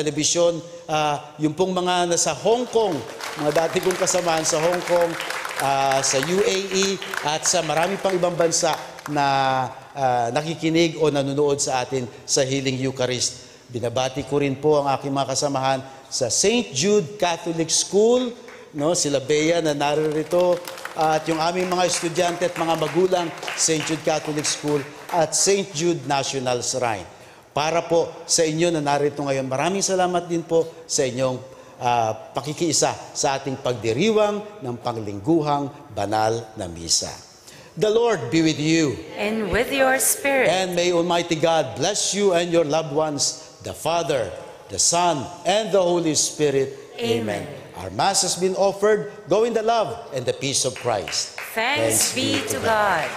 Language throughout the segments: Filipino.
telebisyon, yung pong mga nasa Hong Kong, mga dati kong kasamahan sa Hong Kong, sa UAE, at sa marami pang ibang bansa na nakikinig o nanonood sa atin sa Healing Eucharist. Binabati ko rin po ang aking mga kasamahan sa St. Jude Catholic School, no, sila Bea na naririto, at yung aming mga estudyante at mga magulang, St. Jude Catholic School at St. Jude National Shrine. Para po sa inyo na narito ngayon, maraming salamat din po sa inyong pakikiisa sa ating pagdiriwang ng panglingguhang banal na misa. The Lord be with you. And with your spirit. And may Almighty God bless you and your loved ones, the Father, the Son, and the Holy Spirit. Amen. Our Mass has been offered. Go in the love and the peace of Christ. Thanks be to God.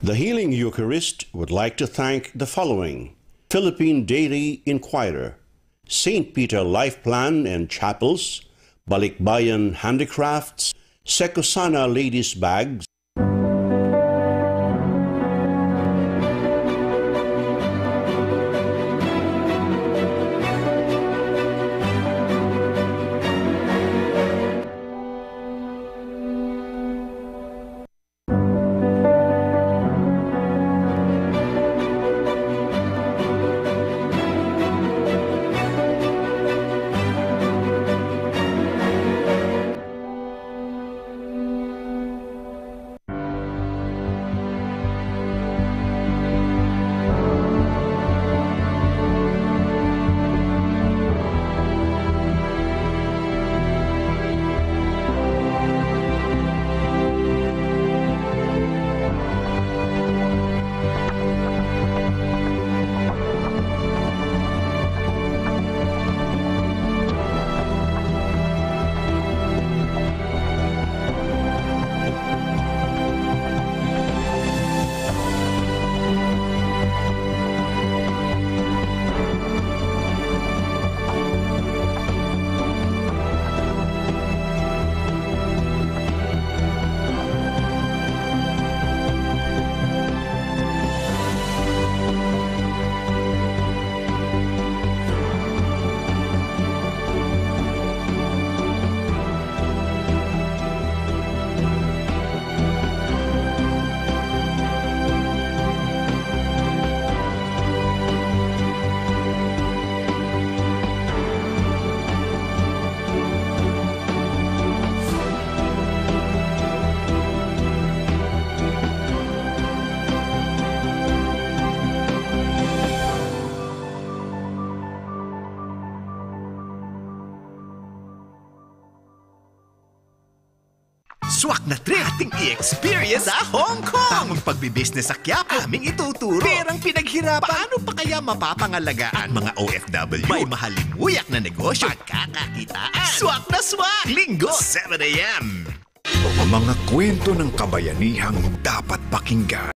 The Healing Eucharist would like to thank the following: Philippine Daily Inquirer, St. Peter Life Plan and Chapels, Balikbayan Handicrafts, Secosana Ladies Bags, Swak na trip ating i-experience sa Hong Kong. Tamang pagbibusiness sa Quiapo, aming ituturo. Perang pinaghirapan. Paano pa kaya mapapangalagaan mga OFW? May mahalimuyak na negosyo. Pagkakakitaan. Swak na swak! Linggo, 7 a.m. Mga kwento ng kabayanihang dapat pakinggan.